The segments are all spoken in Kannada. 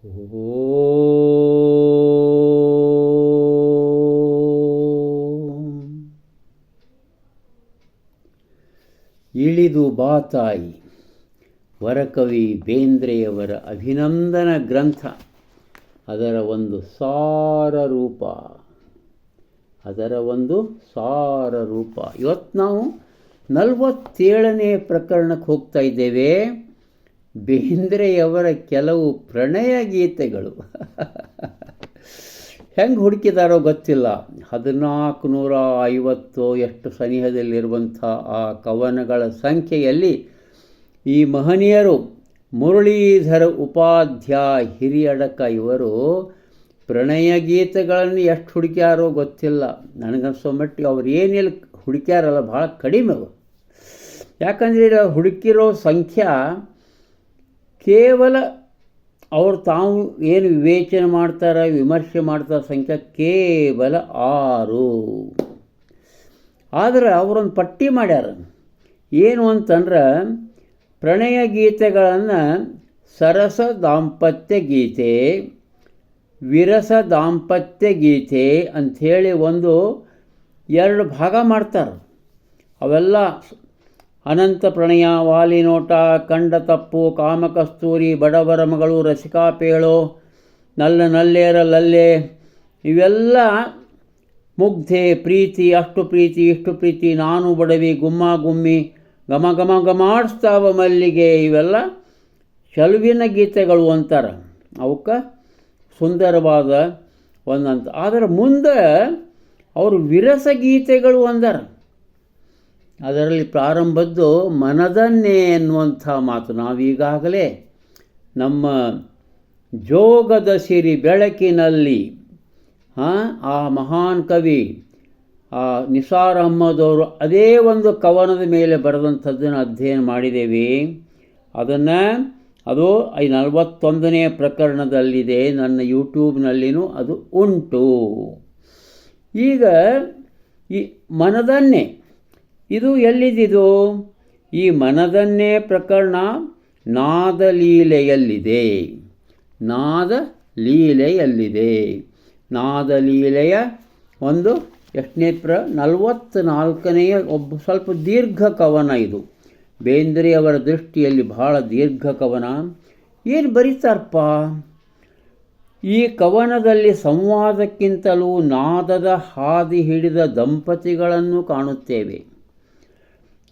ಇಳಿದು ಬಾತಾಯಿ ವರಕವಿ ಬೇಂದ್ರೆಯವರ ಅಭಿನಂದನ ಗ್ರಂಥ, ಅದರ ಒಂದು ಸಾರ ರೂಪ. ಇವತ್ತು ನಾವು 47ನೇ ಪ್ರಕರಣಕ್ಕೆ ಹೋಗ್ತಾ ಇದ್ದೇವೆ. ಬೇಂದ್ರೆಯವರ ಕೆಲವು ಪ್ರಣಯ ಗೀತೆಗಳು ಹೆಂಗೆ ಹುಡುಕಿದಾರೋ ಗೊತ್ತಿಲ್ಲ. 1450 ಎಷ್ಟು ಸನಿಹದಲ್ಲಿರುವಂಥ ಆ ಕವನಗಳ ಸಂಖ್ಯೆಯಲ್ಲಿ ಈ ಮಹನೀಯರು ಮುರಳೀಧರ ಉಪಾಧ್ಯಾಯ ಹಿರಿಯಡಕ ಇವರು ಪ್ರಣಯ ಗೀತೆಗಳನ್ನು ಎಷ್ಟು ಹುಡುಕ್ಯಾರೋ ಗೊತ್ತಿಲ್ಲ. ನನಗನ್ಸೋ ಮಟ್ಟಿಗೆ ಅವ್ರು ಏನೆಲ್ಲಿ ಹುಡುಕ್ಯಾರಲ್ಲ ಭಾಳ ಕಡಿಮೆ ಅವು. ಯಾಕಂದರೆ ಹುಡುಕಿರೋ ಸಂಖ್ಯೆ ಕೇವಲ ಅವರು ತಾವು ಏನು ವಿವೇಚನೆ ಮಾಡ್ತಾರೆ, ವಿಮರ್ಶೆ ಮಾಡ್ತಾರೆ, ಸಂಖ್ಯೆ ಕೇವಲ 6. ಆದರೆ ಅವರೊಂದು ಪಟ್ಟಿ ಮಾಡ್ಯಾರ. ಏನು ಅಂತಂದ್ರೆ, ಪ್ರಣಯ ಗೀತೆಗಳನ್ನು ಸರಸ ದಾಂಪತ್ಯ ಗೀತೆ, ವಿರಸ ದಾಂಪತ್ಯ ಗೀತೆ ಅಂಥೇಳಿ 2 ಭಾಗ ಮಾಡ್ತಾರೆ. ಅವೆಲ್ಲ ಅನಂತ ಪ್ರಣಯ, ವಾಲಿನೋಟ, ಕಂಡ ತಪ್ಪು, ಕಾಮಕಸ್ತೂರಿ, ಬಡವರ ಮಗಳು, ರಸಿಕಾಪೇಳೋ, ನಲ್ಲೇರ ಲಲ್ಲೆ, ಇವೆಲ್ಲ ಮುಗ್ಧೆ, ಪ್ರೀತಿ, ಅಷ್ಟು ಪ್ರೀತಿ ಇಷ್ಟು ಪ್ರೀತಿ, ನಾನು ಬಡವಿ, ಗುಮ್ಮ ಗುಮ್ಮಿ, ಘಮ ಘಮ ಘಮಾಡಿಸ್ತಾವ ಮಲ್ಲಿಗೆ, ಇವೆಲ್ಲ ಚೆಲುವಿನ ಗೀತೆಗಳು ಅಂತಾರೆ. ಅವಕ್ಕೆ ಸುಂದರವಾದ ಒಂದಂತ. ಆದರೆ ಮುಂದೆ ಅವರು ವಿರಸ ಗೀತೆಗಳು ಅಂದಾರ. ಅದರಲ್ಲಿ ಪ್ರಾರಂಭದ್ದು ಮನದನ್ನೇ ಎನ್ನುವಂಥ ಮಾತು. ನಾವೀಗಾಗಲೇ ನಮ್ಮ ಜೋಗದ ಸಿರಿ ಬೆಳಕಿನಲ್ಲಿ ಆ ಮಹಾನ್ ಕವಿ ನಿಸಾರ್ ಅಹ್ಮದ್ ಅವರು ಅದೇ ಒಂದು ಕವನದ ಮೇಲೆ ಬರೆದಂಥದ್ದನ್ನು ಅಧ್ಯಯನ ಮಾಡಿದ್ದೇವೆ. ಅದು 41ನೇ ಪ್ರಕರಣದಲ್ಲಿದೆ. ನನ್ನ ಯೂಟ್ಯೂಬ್ನಲ್ಲಿನೂ ಅದು ಉಂಟು. ಈಗ ಈ ಮನದನ್ನೇ ಇದು ಎಲ್ಲಿದಿದು? ಈ ಮನದನ್ನೇ ಪ್ರಕರಣ ನಾದಲೀಲೆಯಲ್ಲಿದೆ. ನಾದಲೀಲೆಯ ಎಷ್ಟನೇ 44ನೆಯ ಸ್ವಲ್ಪ ದೀರ್ಘ ಕವನ ಇದು. ಬೇಂದ್ರೆಯವರ ದೃಷ್ಟಿಯಲ್ಲಿ ಬಹಳ ದೀರ್ಘ ಕವನ. ಏನು ಬರೀತಾರಪ್ಪ ಈ ಕವನದಲ್ಲಿ? ಸಂವಾದಕ್ಕಿಂತಲೂ ನಾದದ ಹಾದಿ ಹಿಡಿದ ದಂಪತಿಗಳನ್ನು ಕಾಣುತ್ತೇವೆ.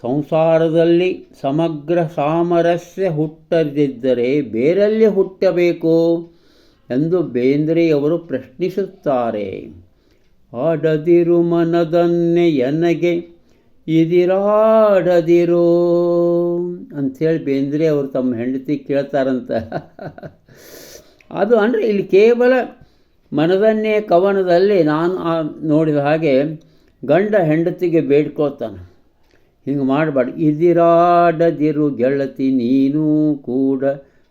ಸಂಸಾರದಲ್ಲಿ ಸಮಗ್ರ ಸಾಮರಸ್ಯ ಹುಟ್ಟದಿದ್ದರೆ ಬೇರೆಲ್ಲಿ ಹುಟ್ಟಬೇಕು ಎಂದು ಬೇಂದ್ರೆಯವರು ಪ್ರಶ್ನಿಸುತ್ತಾರೆ. ಆಡದಿರು ಮನದನ್ನೇ ಎನಗೆ ಇದಿರಾಡದಿರು ಅಂಥೇಳಿ ಬೇಂದ್ರೆ ಅವರು ತಮ್ಮ ಹೆಂಡತಿ ಕೇಳ್ತಾರಂತ. ಅದು ಅಂದರೆ ಇಲ್ಲಿ ಕೇವಲ ಮನದನ್ನೇ ಕವನದಲ್ಲಿ ನಾನು ನೋಡಿದ ಹಾಗೆ ಗಂಡ ಹೆಂಡತಿಗೆ ಬೇಡ್ಕೋತಾನೆ, ಹಿಂಗೆ ಮಾಡಬಾರ್ದು, ಇದಿರಾಡದಿರು ಗೆಳತಿ ನೀನು ಕೂಡ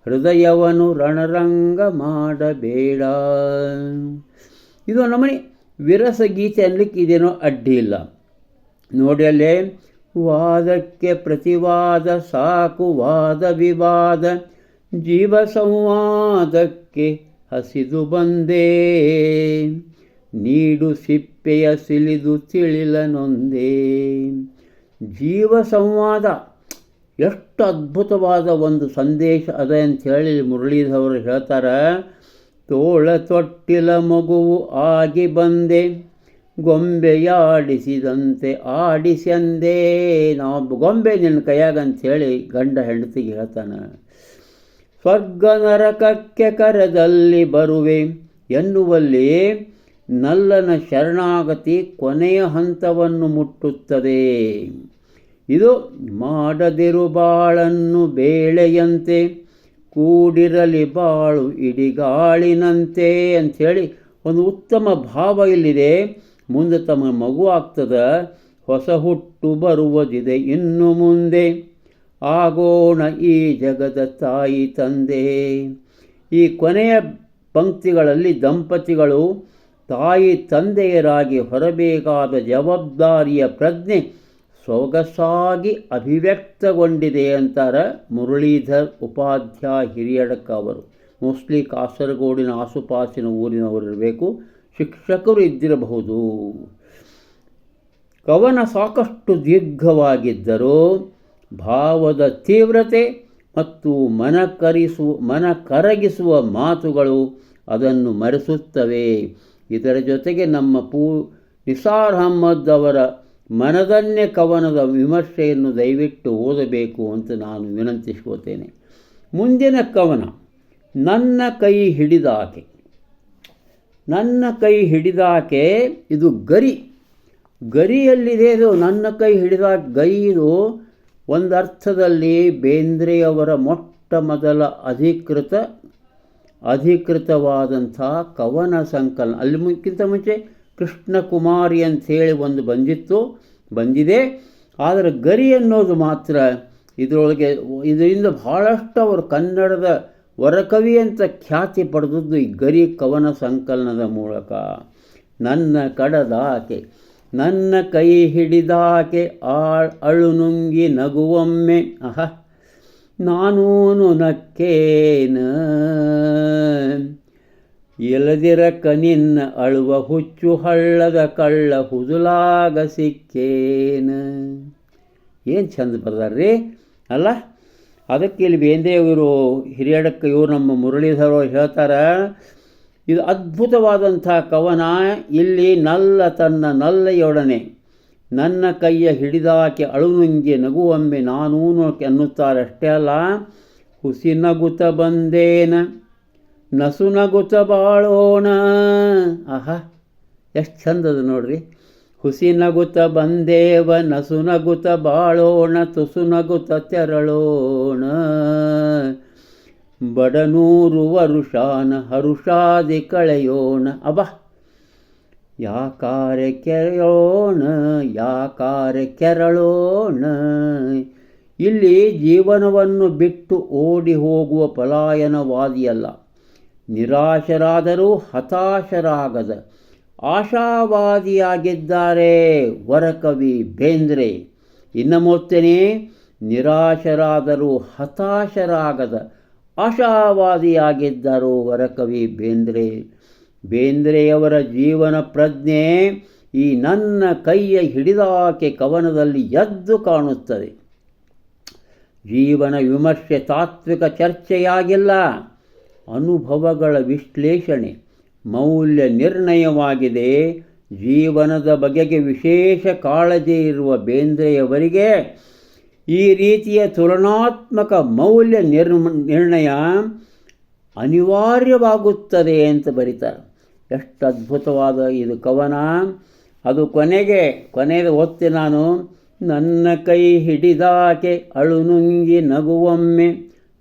ಹೃದಯವನ್ನು ರಣರಂಗ ಮಾಡಬೇಡ. ಇದು ನಮ್ಮನೆ ವಿರಸ ಗೀತೆ ಅನ್ಲಿಕ್ಕೆ ಇದೇನೋ ಅಡ್ಡಿ ಇಲ್ಲ ನೋಡಿ. ಅಲ್ಲೇ ವಾದಕ್ಕೆ ಪ್ರತಿವಾದ ಸಾಕು, ವಾದ ವಿವಾದ ಜೀವ ಸಂವಾದಕ್ಕೆ ಹಸಿದು ಬಂದೇ, ನೀಡು ಸಿಪ್ಪೆಯ ಸಿಲಿದು ತಿಳಿಲನೊಂದೇ. ಜೀವ ಸಂವಾದ ಎಷ್ಟು ಅದ್ಭುತವಾದ ಒಂದು ಸಂದೇಶ ಅದ ಅಂಥೇಳಿ ಮುರಳೀಧರವರು ಹೇಳ್ತಾರೆ. ತೋಳ ತೊಟ್ಟಿಲ ಮಗುವು ಆಗಿ ಬಂದೆ, ಗೊಂಬೆಯಾಡಿಸಿದಂತೆ ಆಡಿಸಂದೇ. ನಾವು ಗೊಂಬೆ ನಿನ್ನ ಕೈಯಾಗ ಅಂಥೇಳಿ ಗಂಡ ಹೆಂಡತಿಗೆ ಹೇಳ್ತಾನೆ. ಸ್ವರ್ಗ ನರಕಕ್ಕೆ ಕರೆದಲ್ಲಿ ಬರುವೆ ಎನ್ನುವಲ್ಲಿ ನಲ್ಲನ ಶರಣಾಗತಿ ಕೊನೆಯ ಹಂತವನ್ನು ಮುಟ್ಟುತ್ತದೆ. ಇದು ಮಾಡದಿರು ಬಾಳನ್ನು ಬೇಳೆಯಂತೆ, ಕೂಡಿರಲಿ ಬಾಳು ಇಡಿಗಾಳಿನಂತೆ ಅಂಥೇಳಿ ಒಂದು ಉತ್ತಮ ಭಾವ ಇಲ್ಲಿದೆ. ಮುಂದೆ ತಮ್ಮ ಮಗು ಆಗ್ತದೆ, ಹೊಸ ಹುಟ್ಟು ಬರುವುದಿದೆ ಇನ್ನು ಮುಂದೆ, ಆಗೋಣ ಈ ಜಗದ ತಾಯಿ ತಂದೆ. ಈ ಕೊನೆಯ ಪಂಕ್ತಿಗಳಲ್ಲಿ ದಂಪತಿಗಳು ತಾಯಿ ತಂದೆಯರಾಗಿ ಹೊರಬೇಕಾದ ಜವಾಬ್ದಾರಿಯ ಪ್ರಜ್ಞೆ ಸೊಗಸಾಗಿ ಅಭಿವ್ಯಕ್ತಗೊಂಡಿದೆ ಅಂತಾರೆ ಮುರಳೀಧರ್ ಉಪಾಧ್ಯಾಯ ಹಿರಿಯಡಕ ಅವರು. ಮೋಸ್ಟ್ಲಿ ಕಾಸರಗೋಡಿನ ಆಸುಪಾಸಿನ ಊರಿನವರು ಇರಬೇಕು, ಶಿಕ್ಷಕರು ಇದ್ದಿರಬಹುದು. ಕವನ ಸಾಕಷ್ಟು ದೀರ್ಘವಾಗಿದ್ದರೂ ಭಾವದ ತೀವ್ರತೆ ಮತ್ತು ಮನ ಕರಗಿಸುವ ಮಾತುಗಳು ಅದನ್ನು ಮರೆಸುತ್ತವೆ. ಇದರ ಜೊತೆಗೆ ನಮ್ಮ ನಿಸಾರ್ ಅಹಮದ್ ಅವರ ಮನದನ್ನೇ ಕವನದ ವಿಮರ್ಶೆಯನ್ನು ದಯವಿಟ್ಟು ಓದಬೇಕು ಅಂತ ನಾನು ವಿನಂತಿಸ್ಕೋತೇನೆ. ಮುಂದಿನ ಕವನ ನನ್ನ ಕೈ ಹಿಡಿದಾಕೆ. ನನ್ನ ಕೈ ಹಿಡಿದಾಕೆ ಇದು ಗರಿಯಲ್ಲಿದೆ. ಇದು ನನ್ನ ಕೈ ಹಿಡಿದಾಕೆ ಇದು ಒಂದರ್ಥದಲ್ಲಿ ಬೇಂದ್ರೆಯವರ ಮೊಟ್ಟ ಮೊದಲ ಅಧಿಕೃತವಾದಂಥ ಕವನ ಸಂಕಲನ. ಅಲ್ಲಿಗಿಂತ ಮುಂಚೆ ಕೃಷ್ಣಕುಮಾರಿ ಅಂಥೇಳಿ ಒಂದು ಬಂದಿದೆ. ಆದರೆ ಗರಿ ಅನ್ನೋದು ಮಾತ್ರ ಇದರಿಂದ ಬಹಳಷ್ಟು ಅವರು ಕನ್ನಡದ ವರಕವಿ ಅಂತ ಖ್ಯಾತಿ ಪಡೆದದ್ದು ಈ ಗರಿ ಕವನ ಸಂಕಲನದ ಮೂಲಕ. ನನ್ನ ಕಡದಾಕೆ ನನ್ನ ಕೈ ಹಿಡಿದಾಕೆ ಅಳುನುಂಗಿ ನಗುವೊಮ್ಮೆ ನಾನೂನು ನಕ್ಕೇನ ಎಲದಿರಕ ನಿನ್ನ ಅಳುವ ಹುಚ್ಚು ಹಳ್ಳದ ಕಳ್ಳ ಹುದುಲಾಗ ಸಿಕ್ಕೇನ. ಏನು ಚಂದ ಬರ್ದಾರ್ರಿ ಅಲ್ಲ. ಅದಕ್ಕೆ ಇಲ್ಲಿ ಬೇಂದ್ರೆಯವರು ಹಿರಿಯಡಕ್ಕೆ ಇವರು ನಮ್ಮ ಮುರಳೀಧರ ಹೇಳ್ತಾರೆ, ಇದು ಅದ್ಭುತವಾದಂಥ ಕವನ. ಇಲ್ಲಿ ತನ್ನ ನಲ್ಲೆಯೊಡನೆ ನನ್ನ ಕೈಯ ಹಿಡಿದಾಕೆ ಅಳುನುಂಗಿ ನಗುವೊಮ್ಮೆ ನಾನೂನು ಅನ್ನುತ್ತಾರೆ. ಅಷ್ಟೇ ಅಲ್ಲ, ಹುಸಿ ನಗುತ್ತ ಬಂದೇನ ನಸು ನಗುತ್ತ ಬಾಳೋಣ. ಎಷ್ಟು ಚಂದದ ನೋಡ್ರಿ. ಹುಸಿ ನಗುತ್ತ ಬಂದೇವ ನಸು ನಗುತ್ತ ಬಾಳೋಣ ತುಸು ನಗುತ್ತ ತೆರಳೋಣ ಬಡನೂರು ವರುಷಾನ ಹರುಷಾದಿ ಕಳೆಯೋಣ. ಯಾಕಾರೆ ಕೆರಳೋಣ. ಇಲ್ಲಿ ಜೀವನವನ್ನು ಬಿಟ್ಟು ಓಡಿ ಹೋಗುವ ಪಲಾಯನವಾದಿಯಲ್ಲ, ನಿರಾಶರಾದರೂ ಹತಾಶರಾಗದ ಆಶಾವಾದಿಯಾಗಿದ್ದಾರೆ ವರಕವಿ ಬೇಂದ್ರೆ. ಇನ್ನು ಮೊತ್ತನೇ ನಿರಾಶರಾದರೂ ಹತಾಶರಾಗದ ಆಶಾವಾದಿಯಾಗಿದ್ದರು ವರಕವಿ ಬೇಂದ್ರೆ. ಬೇಂದ್ರೆಯವರ ಜೀವನ ಪ್ರಜ್ಞೆ ಈ ನನ್ನ ಕೈಯ ಹಿಡಿದಾಕೆ ಕವನದಲ್ಲಿ ಎದ್ದು ಕಾಣುತ್ತದೆ. ಜೀವನ ವಿಮರ್ಶೆ ತಾತ್ವಿಕ ಚರ್ಚೆಯಾಗಿಲ್ಲ, ಅನುಭವಗಳ ವಿಶ್ಲೇಷಣೆ, ಮೌಲ್ಯ ನಿರ್ಣಯವಾಗಿದೆ. ಜೀವನದ ಬಗೆಗೆ ವಿಶೇಷ ಕಾಳಜಿ ಇರುವ ಬೇಂದ್ರೆಯವರಿಗೆ ಈ ರೀತಿಯ ತುಲನಾತ್ಮಕ ಮೌಲ್ಯ ನಿರ್ಣಯ ಅನಿವಾರ್ಯವಾಗುತ್ತದೆ ಅಂತ ಬರೀತಾರೆ. ಎಷ್ಟು ಅದ್ಭುತವಾದ ಇದು ಕವನ. ಅದು ಕೊನೆಗೆ ಓದ್ತೆ ನಾನು. ನನ್ನ ಕೈ ಹಿಡಿದಾಕೆ ಅಳುನುಂಗಿ ನಗುವೊಮ್ಮೆ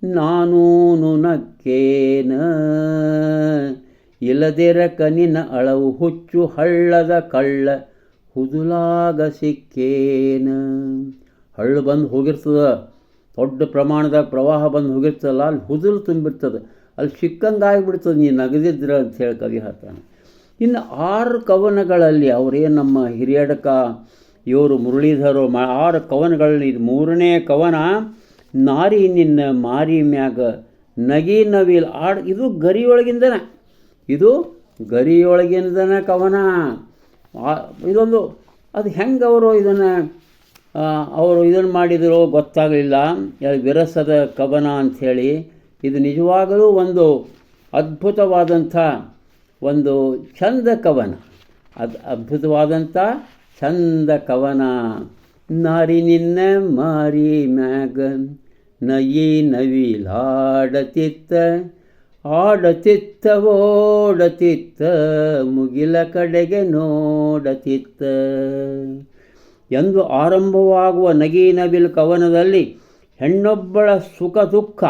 ನಾನೂನು ನಕ್ಕೇನ ಇಲ್ಲದಿರಕ ನಿನ್ನ ಅಳವು ಹುಚ್ಚು ಹಳ್ಳದ ಕಳ್ಳ ಹುದುಲಾಗ ಸಿಕ್ಕೇನ. ಹಳ್ಳು ಬಂದು ಹೋಗಿರ್ತದ, ದೊಡ್ಡ ಪ್ರಮಾಣದ ಪ್ರವಾಹ ಬಂದು ಹೋಗಿರ್ತದಲ್ಲ, ಅಲ್ಲಿ ಹುದುಲು ತುಂಬಿರ್ತದೆ, ಅಲ್ಲಿ ಸಿಕ್ಕಂಗಾಗಿಬಿಡ್ತದೆ ನೀನು ನಗದಿದ್ರ ಅಂಥೇಳಿ ಕವಿ ಹೇಳ್ತಾನೆ. ಇನ್ನು 6 ಕವನಗಳಲ್ಲಿ ಅವರೇನು ನಮ್ಮ ಹಿರಿಯಡಕ ಇವರು ಮುರಳೀಧರು 6 ಕವನಗಳಲ್ಲಿ ಇದು 3ನೇ ಕವನ ನಾರಿ ನಿನ್ನ ಮಾರಿ ಮ್ಯಾಗ ನಗಿ ನವಿಲ್ ಇದು ಗರಿಯೊಳಗಿಂದನೇ ಕವನ. ಇದೊಂದು ಅದು ಹೆಂಗೆ ಅವರು ಇದನ್ನು ಮಾಡಿದರೋ ಗೊತ್ತಾಗಲಿಲ್ಲ. ವಿರಸದ ಕವನ ಅಂಥೇಳಿ ಇದು ನಿಜವಾಗಲೂ ಒಂದು ಅದ್ಭುತವಾದಂಥ ಒಂದು ಚಂದ ಕವನ. ಅದ್ಭುತವಾದಂಥ ಚಂದ ಕವನ. ನಾರಿ ನಿನ್ನ ಮಾರಿ ಮ್ಯಾಗ ನಯಿ ನವಿಲಾಡತಿತ್ತ ಓಡತಿತ್ತ ಮುಗಿಲ ಕಡೆಗೆ ನೋಡತಿತ್ತ ಎಂದು ಆರಂಭವಾಗುವ ನಗಿ ನವಿಲು ಕವನದಲ್ಲಿ ಹೆಣ್ಣೊಬ್ಬಳ ಸುಖ ದುಃಖ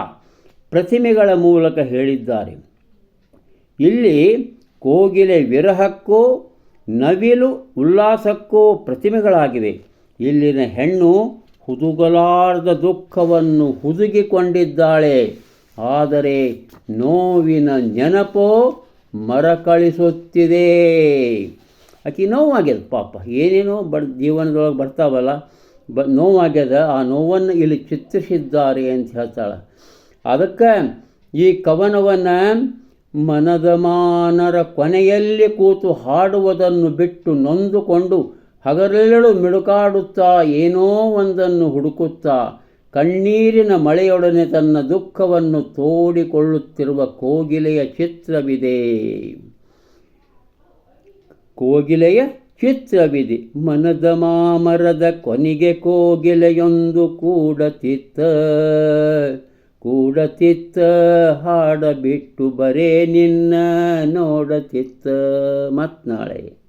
ಪ್ರತಿಮೆಗಳ ಮೂಲಕ ಹೇಳಿದ್ದಾರೆ. ಇಲ್ಲಿ ಕೋಗಿಲೆ ವಿರಹಕ್ಕೂ ನವಿಲು ಉಲ್ಲಾಸಕ್ಕೂ ಪ್ರತಿಮೆಗಳಾಗಿವೆ. ಇಲ್ಲಿನ ಹೆಣ್ಣು ಹುದುಗಲಾರ್ದ ದುಃಖವನ್ನು ಹುದುಗಿಕೊಂಡಿದ್ದಾಳೆ. ಆದರೆ ನೋವಿನ ನೆನಪೋ ಮರಕಳಿಸುತ್ತಿದೆ. ಆಕೆ ನೋವಾಗ್ಯದ ಪಾಪ, ಏನೇನೋ ಜೀವನದೊಳಗೆ ಬರ್ತಾವಲ್ಲ, ನೋವಾಗ್ಯದ. ಆ ನೋವನ್ನು ಇಲ್ಲಿ ಚಿತ್ರಿಸಿದ್ದಾರೆ ಅಂತ ಹೇಳ್ತಾಳೆ. ಅದಕ್ಕೆ ಈ ಕವನವನ್ನು ಮನದ ಮಾನರ ಕೊನೆಯಲ್ಲಿ ಕೂತು ಹಾಡುವುದನ್ನು ಬಿಟ್ಟು ನೊಂದುಕೊಂಡು ಹಗಲೆರಳು ಮಿಡುಕಾಡುತ್ತಾ ಏನೋ ಒಂದನ್ನು ಹುಡುಕುತ್ತಾ ಕಣ್ಣೀರಿನ ಮಳೆಯೊಡನೆ ತನ್ನ ದುಃಖವನ್ನು ತೋಡಿಕೊಳ್ಳುತ್ತಿರುವ ಕೋಗಿಲೆಯ ಚಿತ್ರವಿದೆ. ಕೋಗಿಲೆಯ ಚಿತ್ರವಿದೆ. ಮನದ ಮಾಮರದ ಕೊನೆಗೆ ಕೋಗಿಲೆಯೊಂದು ಕೂಡತಿತ್ತ ಹಾಡಬಿಟ್ಟು ಬರೇ ನಿನ್ನ ನೋಡತಿತ್ತ. ಮತ್ನಾಳೆ.